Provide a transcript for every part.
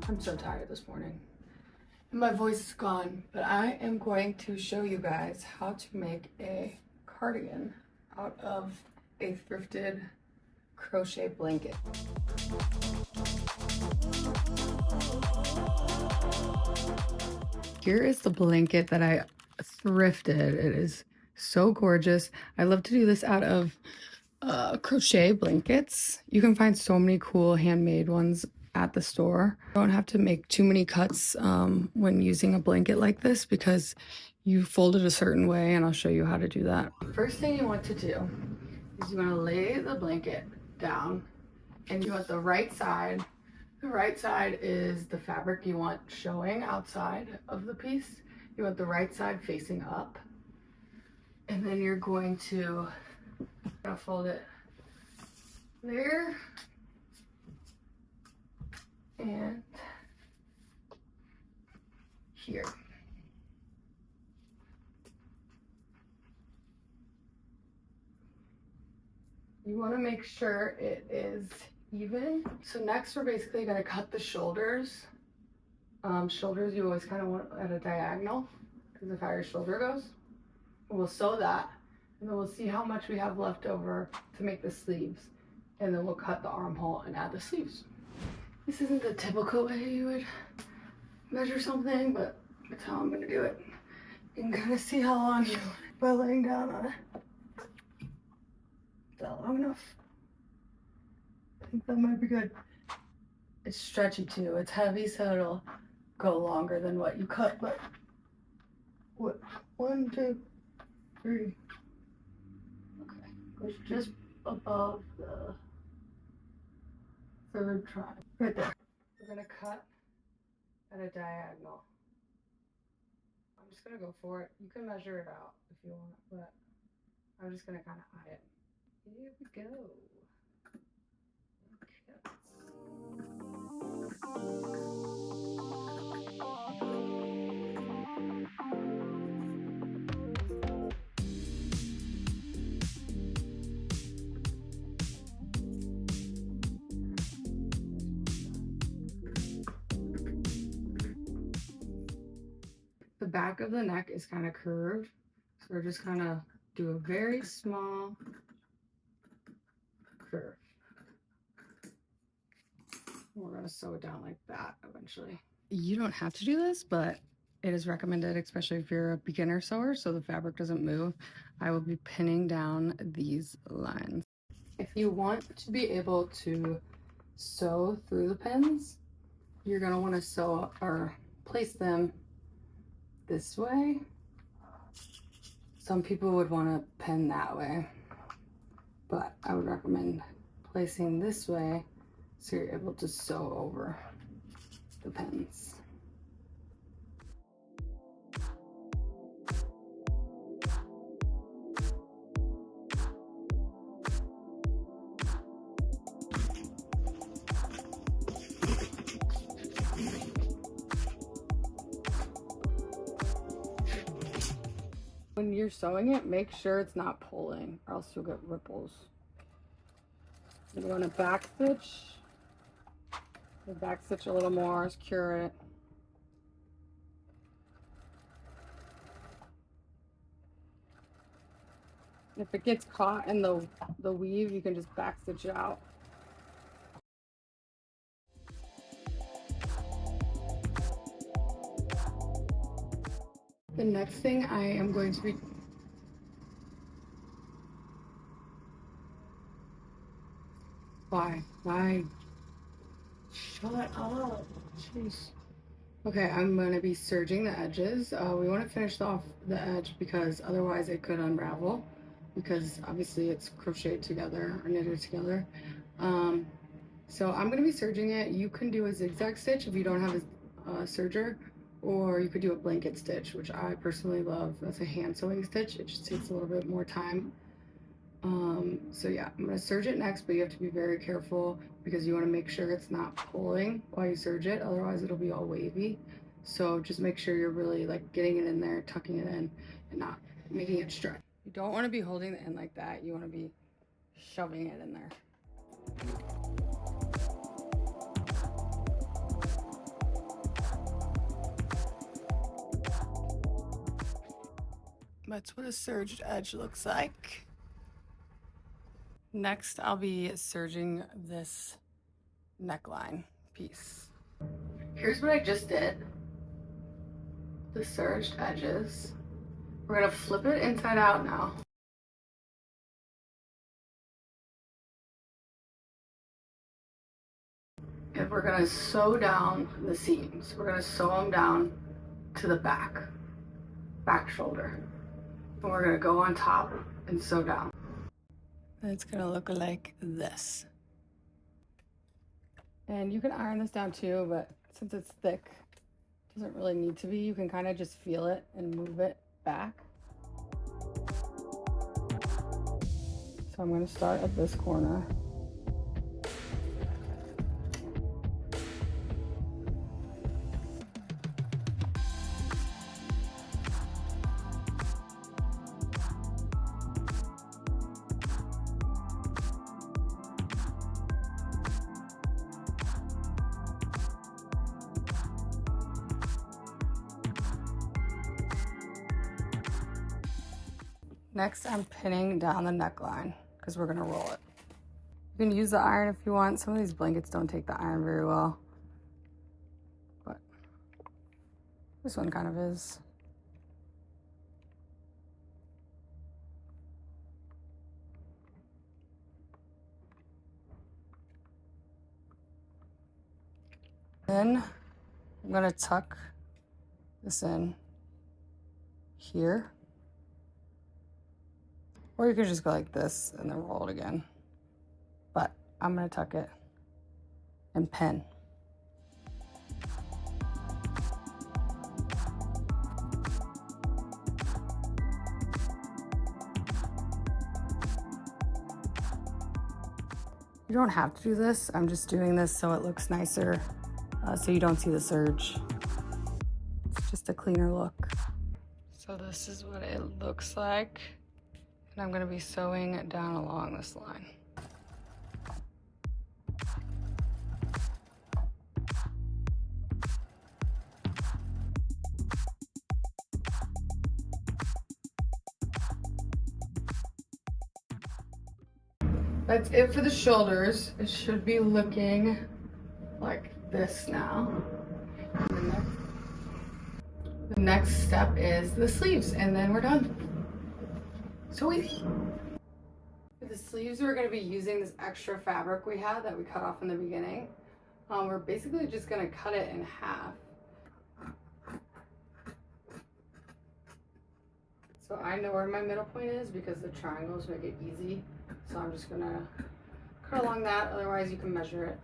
I'm so tired this morning. My voice is gone, but I am going to show you guys how to make a cardigan out of a thrifted crochet blanket. Here is the blanket that I thrifted. It is so gorgeous. I love to do this out of crochet blankets. You can find so many cool handmade ones at the store. You don't have to make too many cuts when using a blanket like this because you fold it a certain way, and I'll show you how to do that. First thing you want to do is you want to lay the blanket down, and you want the right side. The right side is the fabric you want showing outside of the piece. You want the right side facing up, and then you're going to fold it there and here. You want to make sure it is even. So next we're basically going to cut the shoulders. Shoulders you always kind of want at a diagonal because of how your shoulder goes. We'll sew that, and then we'll see how much we have left over to make the sleeves, and then we'll cut the armhole and add the sleeves. This isn't the typical way you would measure something, but that's how I'm gonna do it. You can kind of see how long you by laying down on it. Is that long enough? I think that might be good. It's stretchy too. It's heavy, so it'll go longer than what you cut, but what? 1, 2, 3. Okay, goes just above the third try. Right there. We're gonna cut at a diagonal. I'm just gonna go for it. You can measure it out if you want, but I'm just gonna kind of eye it. Here we go. The back of the neck is kind of curved, so we're just kind of do a very small curve. We're going to sew it down like that eventually. You don't have to do this, but it is recommended, especially if you're a beginner sewer, so the fabric doesn't move. I will be pinning down these lines. If you want to be able to sew through the pins, you're going to want to sew or place them this way. Some people would want to pin that way, but I would recommend placing this way so you're able to sew over the pins. When you're sewing it, make sure it's not pulling, or else you'll get ripples. You want to back stitch. Back stitch a little more, secure it. If it gets caught in the weave, you can just back stitch it out. The next thing I am going to be Why? Shut up. Jeez. Okay, I'm going to be serging the edges. We want to finish off the edge because otherwise it could unravel, because obviously it's crocheted together or knitted together. So I'm going to be serging it. You can do a zigzag stitch if you don't have a serger, or you could do a blanket stitch, which I personally love. That's a hand sewing stitch. It just takes a little bit more time. So yeah, I'm going to serge it next, but you have to be very careful because you want to make sure it's not pulling while you serge it, otherwise it'll be all wavy. So just make sure you're really like getting it in there, tucking it in, and not making it stretch. You don't want to be holding the end like that. You want to be shoving it in there. That's what a serged edge looks like. Next, I'll be serging this neckline piece. Here's what I just did. The serged edges. We're gonna flip it inside out now. And we're gonna sew down the seams. We're gonna sew them down to the back shoulder. And we're gonna go on top and sew down. And it's gonna look like this. And you can iron this down too, but since it's thick, it doesn't really need to be. You can kind of just feel it and move it back. So I'm gonna start at this corner. Next, I'm pinning down the neckline because we're gonna roll it. You can use the iron if you want. Some of these blankets don't take the iron very well, but this one kind of is. Then I'm gonna tuck this in here. Or you could just go like this and then roll it again. But I'm gonna tuck it and pin. You don't have to do this. I'm just doing this so it looks nicer, so you don't see the serge. It's just a cleaner look. So this is what it looks like. And I'm gonna be sewing down along this line. That's it for the shoulders. It should be looking like this now. The next step is the sleeves, and then we're done. So easy. For the sleeves, we're going to be using this extra fabric we had that we cut off in the beginning. We're basically just going to cut it in half. So I know where my middle point is because the triangles make it easy. So I'm just going to cut along that, otherwise you can measure it.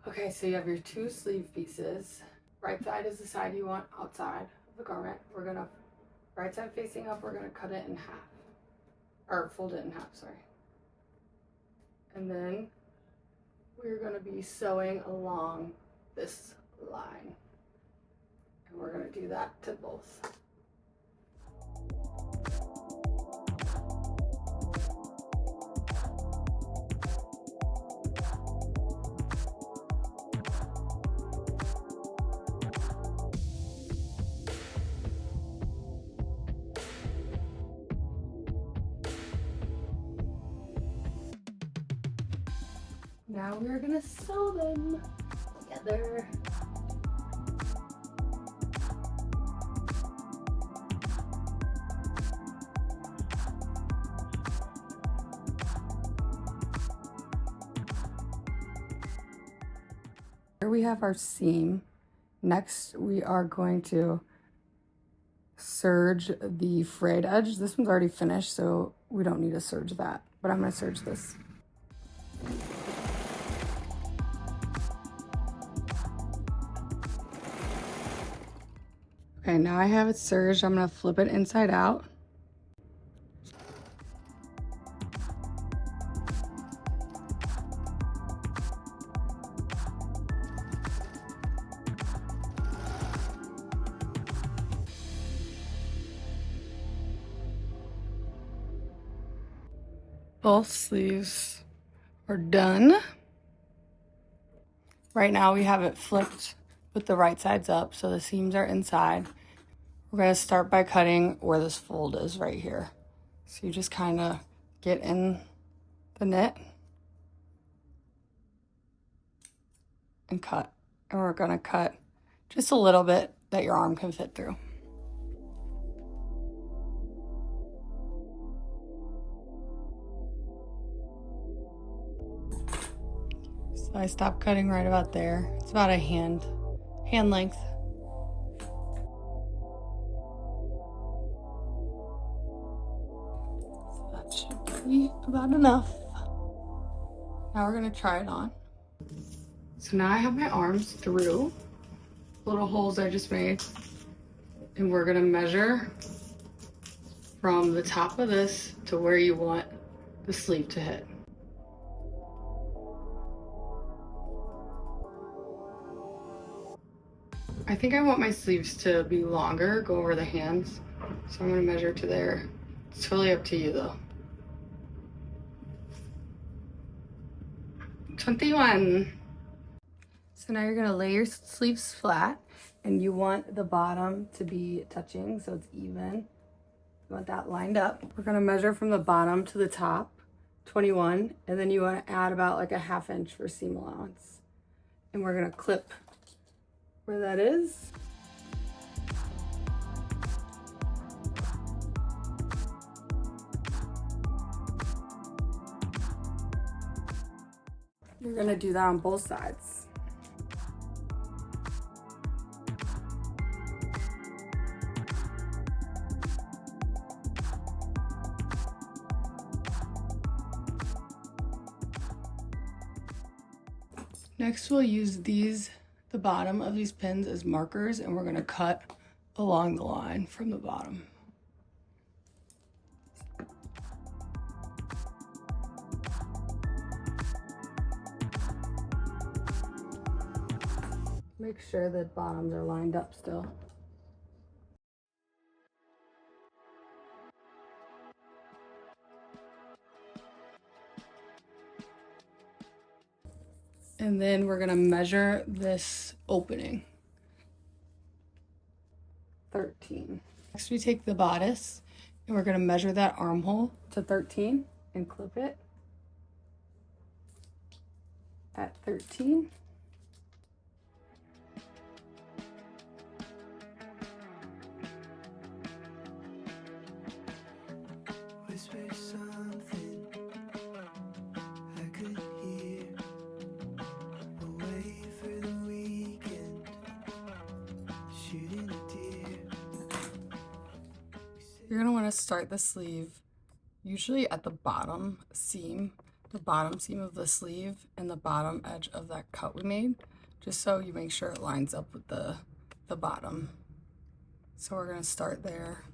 Okay, so you have your two sleeve pieces. Right side is the side you want outside of the garment. We're gonna, right side facing up, we're gonna cut it in half. Or fold it in half, sorry. And then we're gonna be sewing along this line. And we're gonna do that to both. Now we're gonna sew them together. Here we have our seam. Next, we are going to serge the frayed edge. This one's already finished, so we don't need to serge that, but I'm gonna serge this. Okay, now I have it serged. I'm gonna flip it inside out. Both sleeves are done. Right now we have it flipped with the right sides up, so the seams are inside. We're gonna start by cutting where this fold is right here. So you just kind of get in the knit and cut. And we're gonna cut just a little bit that your arm can fit through. So I stopped cutting right about there. It's about a hand length. So that should be about enough. Now we're gonna try it on. So now I have my arms through little holes I just made, and we're gonna measure from the top of this to where you want the sleeve to hit. I think I want my sleeves to be longer, go over the hands, so I'm gonna measure to there. It's totally up to you though. 21. So now you're gonna lay your sleeves flat, and you want the bottom to be touching so it's even. You want that lined up. We're gonna measure from the bottom to the top, 21, and then you wanna add about like a 1/2 inch for seam allowance. And we're gonna clip where that is. You're gonna do that on both sides. Next, we'll use the bottom of these pins as markers, and we're gonna cut along the line from the bottom. Make sure that bottoms are lined up still. And then we're gonna measure this opening. 13. Next we take the bodice and we're gonna measure that armhole to 13 and clip it at 13. You're gonna wanna start the sleeve usually at the bottom seam of the sleeve and the bottom edge of that cut we made, just so you make sure it lines up with the bottom. So we're gonna start there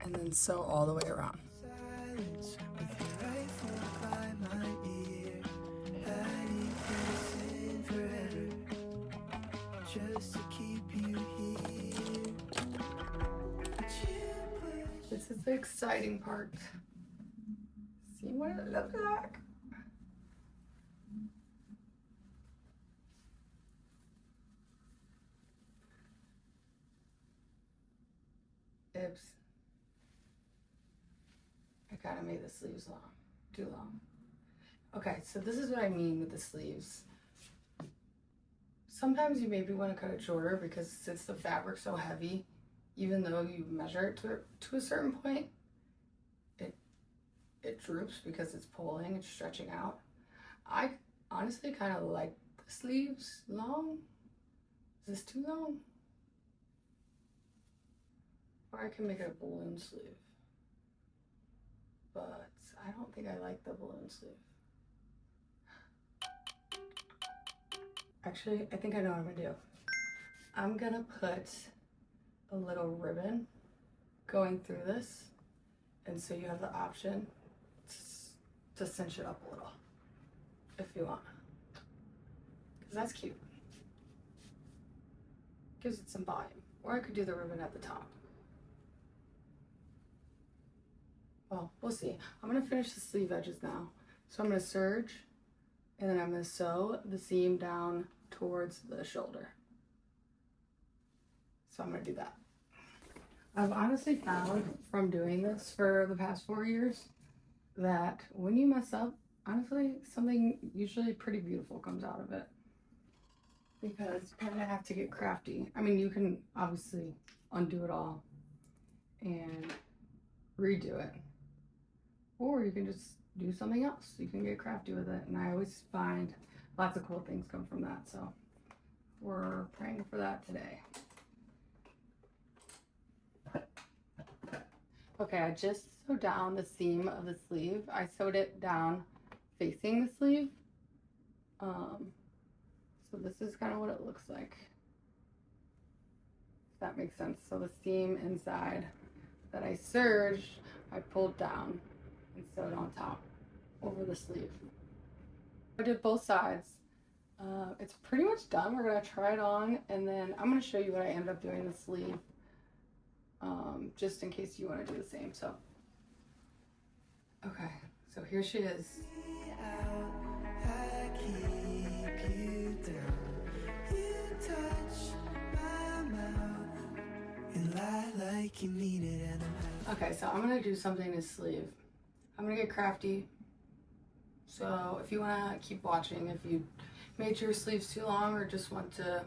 and then sew all the way around. This is the exciting part. See what it looks like. Oops. I kind of made the sleeves long, too long. Okay, so this is what I mean with the sleeves. Sometimes you maybe want to cut it shorter because since the fabric's so heavy, even though you measure it to a certain point, it droops because it's pulling, it's stretching out. I honestly kind of like the sleeves long. Is this too long? Or I can make it a balloon sleeve. But I don't think I like the balloon sleeve. Actually, I think I know what I'm gonna do. I'm gonna put a little ribbon going through this, and so you have the option to cinch it up a little if you want, because that's cute. Gives it some volume. Or I could do the ribbon at the top. Well, we'll see. I'm gonna finish the sleeve edges now. So I'm gonna serge And then I'm going to sew the seam down towards the shoulder. So I'm going to do that. I've honestly found from doing this for the past 4 years that when you mess up, honestly, something usually pretty beautiful comes out of it. Because you kind of have to get crafty. I mean, you can obviously undo it all and redo it. Or you can just do something else. You can get crafty with it. And I always find lots of cool things come from that. So we're praying for that today. Okay, I just sewed down the seam of the sleeve. I sewed it down facing the sleeve. So this is kind of what it looks like. If that makes sense. So the seam inside that I serged, I pulled down and sewed on top over the sleeve. I did both sides. It's pretty much done. We're gonna try it on and then I'm gonna show you what I ended up doing in the sleeve. Just in case you want to do the same. So okay, so here she is. Okay, so I'm gonna do something to sleeve. I'm gonna get crafty. So if you want to keep watching, if you made your sleeves too long or just want to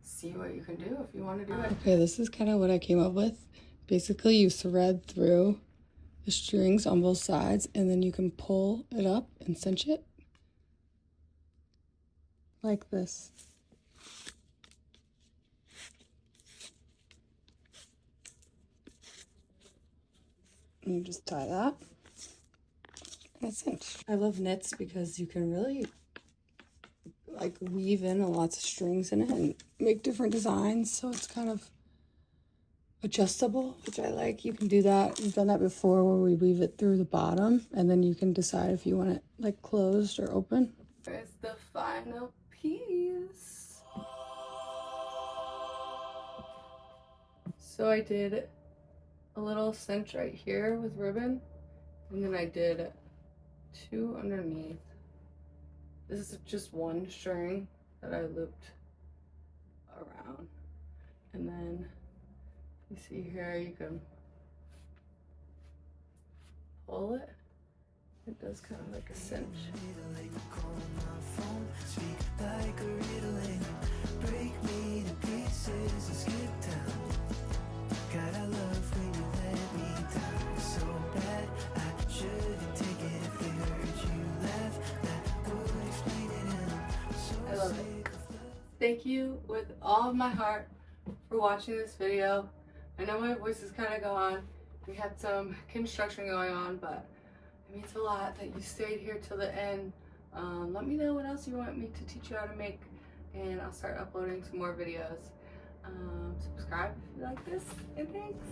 see what you can do, if you want to do it. Okay, this is kind of what I came up with. Basically, you thread through the strings on both sides and then you can pull it up and cinch it like this. And you just tie that and it's cinched. I love knits because you can really like weave in lots of strings in it and make different designs, so it's kind of adjustable, which I like. You can do that. We've done that before where we weave it through the bottom and then you can decide if you want it like closed or open. Here's the final piece. So I did a little cinch right here with ribbon and then I did 2 underneath. This is just one string that I looped around. And then you see here, you can pull it. It does kind of like a cinch. I love it. Thank you with all of my heart for watching this video. I know my voice is kind of gone. We had some construction going on, but it means a lot that you stayed here till the end. Let me know what else you want me to teach you how to make, and I'll start uploading some more videos. Subscribe if you like this, and thanks.